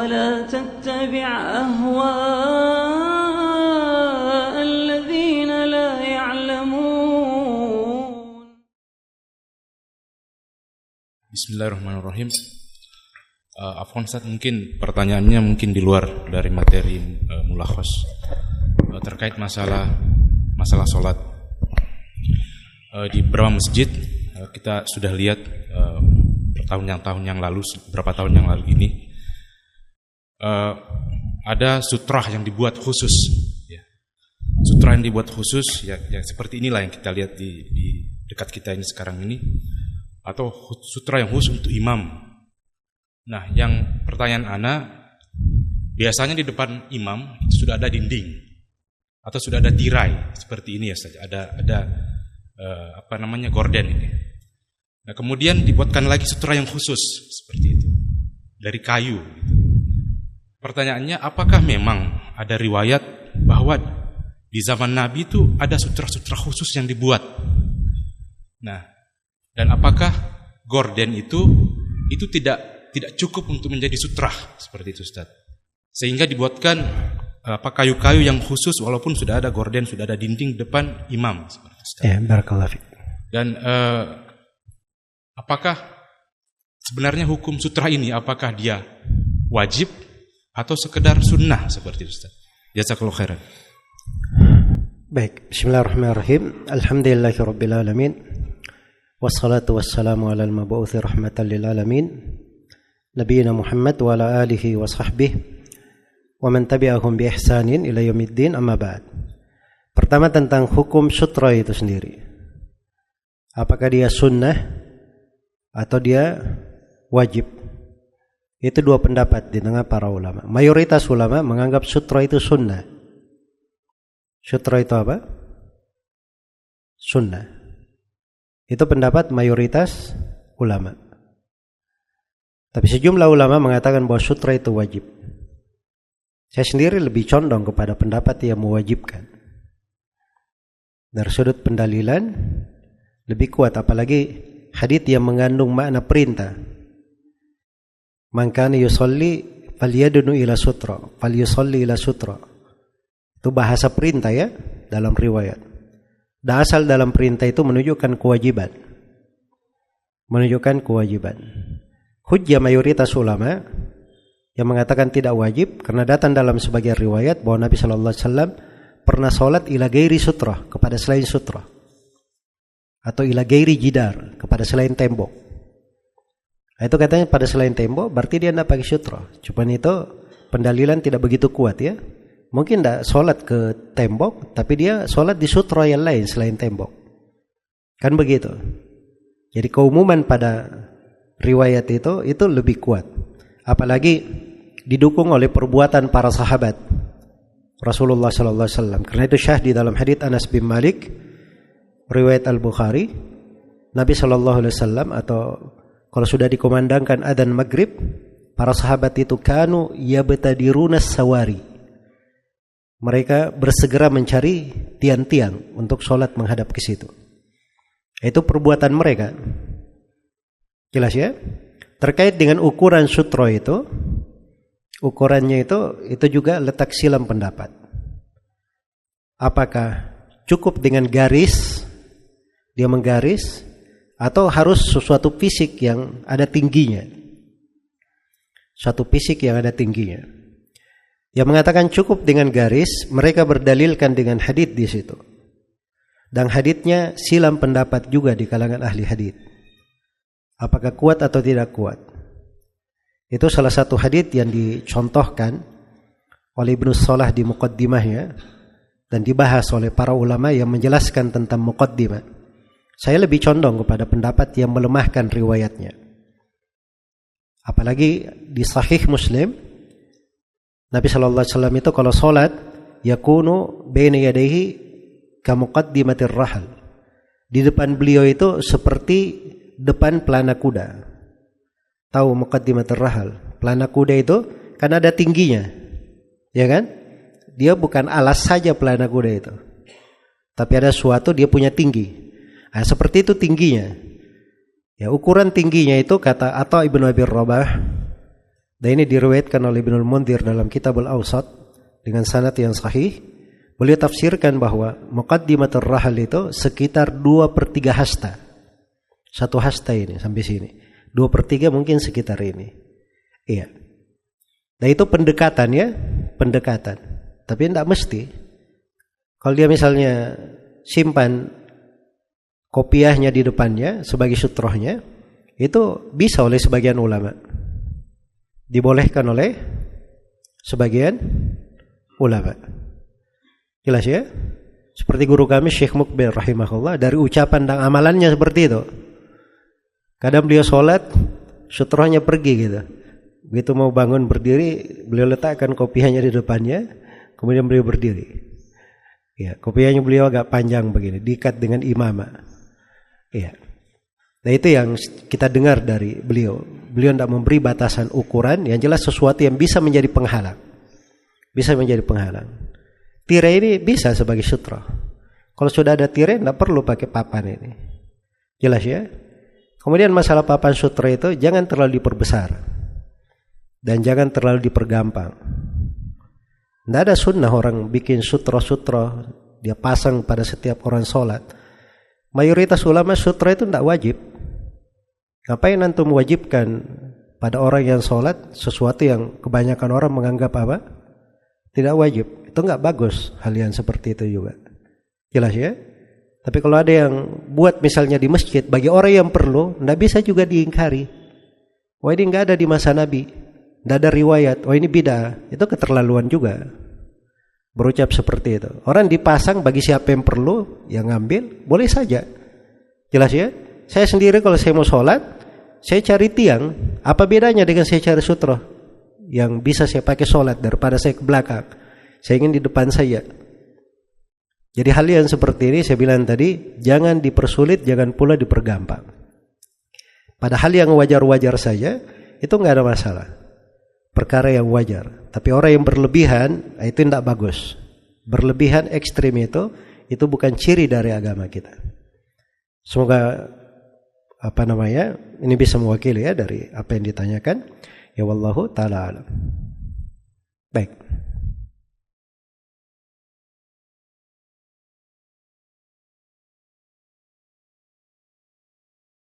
ولا تتبع أهواء الذين لا يعلمون. Bismillahirrahmanirrahim. Afwan Ustaz, mungkin pertanyaannya mungkin di luar dari materi mulakhas terkait masalah sholat. Di beberapa masjid kita sudah lihat tahun yang lalu, beberapa tahun yang lalu ini ada sutrah yang dibuat khusus, ya. Sutrah yang dibuat khusus, ya seperti inilah yang kita lihat di dekat kita ini sekarang ini, atau sutra yang khusus untuk imam. Nah, yang pertanyaan ana, biasanya di depan imam itu sudah ada dinding atau sudah ada tirai seperti ini ya saja. Ada gorden ini. Nah, kemudian dibuatkan lagi sutra yang khusus seperti itu dari kayu. Gitu. Pertanyaannya, apakah memang ada riwayat bahwa di zaman Nabi itu ada sutra-sutra khusus yang dibuat? Nah, dan apakah gorden itu tidak cukup untuk menjadi sutra seperti itu, Ustaz? Sehingga dibuatkan kayu-kayu yang khusus walaupun sudah ada gorden, sudah ada dinding depan imam seperti itu, Ustaz. Ya, barakallahu fiik. Dan apakah sebenarnya hukum sutra ini, apakah dia wajib atau sekedar sunnah seperti itu, Ustaz? Jazakallahu khairan. Baik, bismillahirrahmanirrahim. Alhamdulillahirabbil alamin. Wassalatu wassalamu ala al-mab'uts rahmatan lil alamin. Nabiyina Muhammad wa ala alihi wa sahbihi wa man tabi'ahum bi ihsanin ila yaumiddin, amma ba'd. Pertama, tentang hukum sutra itu sendiri. Apakah dia sunnah atau dia wajib? Itu dua pendapat di tengah para ulama. Mayoritas ulama menganggap sutra itu sunnah. Sutra itu apa? Sunnah. Itu pendapat mayoritas ulama. Tapi sejumlah ulama mengatakan bahwa sutra itu wajib. Saya sendiri lebih condong kepada pendapat yang mewajibkan. Dari sudut pendalilan lebih kuat, apalagi hadits yang mengandung makna perintah. Man kana yusalli falyadnu ila sutra, falyusalli ila sutra. Itu bahasa perintah ya dalam riwayat. Dan asal dalam perintah itu menunjukkan kewajiban. Hujjah mayoritas ulama yang mengatakan tidak wajib karena datang dalam sebagian riwayat bahwa Nabi sallallahu alaihi wasallam pernah salat ila ghairi sutra, kepada selain sutra, atau ila ghairi jidar, kepada selain tembok. Nah, itu katanya pada selain tembok berarti dia tidak pakai sutra. Cuman itu pendalilan tidak begitu kuat ya. Mungkin tidak salat ke tembok, tapi dia salat di sutra yang lain selain tembok. Kan begitu. Jadi keumuman pada riwayat itu lebih kuat. Apalagi didukung oleh perbuatan para sahabat Rasulullah sallallahu alaihi wasallam. Karena itu syah di dalam hadits Anas bin Malik riwayat Al-Bukhari, Nabi sallallahu alaihi wasallam atau kalau sudah dikumandangkan adzan maghrib, para sahabat itu kanu yabtadiruna sawari. Mereka bersegera mencari tiang-tiang untuk sholat menghadap ke situ. Itu perbuatan mereka. Jelas ya? Terkait dengan ukuran sutra itu, ukurannya itu juga letak silam pendapat. Apakah cukup dengan garis, dia menggaris, atau harus sesuatu fisik yang ada tingginya? Suatu fisik yang ada tingginya. Yang mengatakan cukup dengan garis, mereka berdalilkan dengan hadits di situ. Dan haditsnya silam pendapat juga di kalangan ahli hadits. Apakah kuat atau tidak kuat? Itu salah satu hadits yang dicontohkan oleh Ibnu Shalah di muqaddimahnya dan dibahas oleh para ulama yang menjelaskan tentang muqaddimah. Saya lebih condong kepada pendapat yang melemahkan riwayatnya. Apalagi di Sahih Muslim, Nabi sallallahu alaihi wasallam itu kalau salat yakunu baina yadayhi ka muqaddimatir rahal. Di depan beliau itu seperti depan pelana kuda. Tahu muqaddimatir rahal? Pelana kuda itu kan ada tingginya. Ya kan? Dia bukan alas saja pelana kuda itu. Tapi ada suatu dia punya tinggi. Nah, seperti itu tingginya. Ya, ukuran tingginya itu kata Atha ibn Abi Rabah, Dan ini diriwayatkan oleh Ibnul Mundhir dalam Kitab Al-Awsat dengan sanad yang sahih. Beliau tafsirkan bahwa muqaddimatur rahal itu sekitar 2/3 hasta. 1 hasta ini sampai sini. 2/3 mungkin sekitar ini. Iya. Dan itu pendekatan ya, pendekatan. Tapi tidak mesti. Kalau dia misalnya simpan kopiahnya di depannya sebagai sutrohnya, itu bisa oleh sebagian ulama. Dibolehkan oleh sebagian ulama. Jelas ya? Seperti guru kami Syekh Mukbil rahimahullah, dari ucapan dan amalannya seperti itu. Kadang beliau sholat, sutrohnya pergi gitu. Begitu mau bangun berdiri, beliau letakkan kopiahnya di depannya, kemudian beliau berdiri. Ya, kopiahnya beliau agak panjang begini, diikat dengan imamah. Ya. Nah itu yang kita dengar dari beliau. Beliau tidak memberi batasan ukuran, yang jelas sesuatu yang bisa menjadi penghalang. Bisa menjadi penghalang. Tirai ini bisa sebagai sutra. Kalau sudah ada tirai, tidak perlu pakai papan ini. Jelas ya? Kemudian masalah papan sutra itu jangan terlalu diperbesar. Dan jangan terlalu dipergampang. Tidak ada sunnah orang bikin sutra-sutra, dia pasang pada setiap orang sholat. Mayoritas ulama sutra itu tidak wajib. Ngapain antum mewajibkan pada orang yang sholat sesuatu yang kebanyakan orang menganggap apa? Tidak wajib. Itu nggak bagus hal yang seperti itu juga. Jelas ya? Tapi kalau ada yang buat misalnya di masjid bagi orang yang perlu, tidak bisa juga diingkari. Wah ini nggak ada di masa Nabi, tidak ada riwayat. Wah ini bid'ah, itu keterlaluan juga. Berucap seperti itu. Orang dipasang bagi siapa yang perlu, yang ngambil, boleh saja. Jelas ya? Saya sendiri kalau saya mau sholat, saya cari tiang. Apa bedanya dengan saya cari sutra yang bisa saya pakai sholat daripada saya ke belakang? Saya ingin di depan saya. Jadi hal yang seperti ini saya bilang tadi, jangan dipersulit, jangan pula dipergampang. Pada hal yang wajar-wajar saja, itu nggak ada masalah. Perkara yang wajar. Tapi orang yang berlebihan, itu tidak bagus. Berlebihan ekstrim itu bukan ciri dari agama kita. Semoga ini bisa mewakili ya dari apa yang ditanyakan. Ya wallahu ta'ala alam. Baik.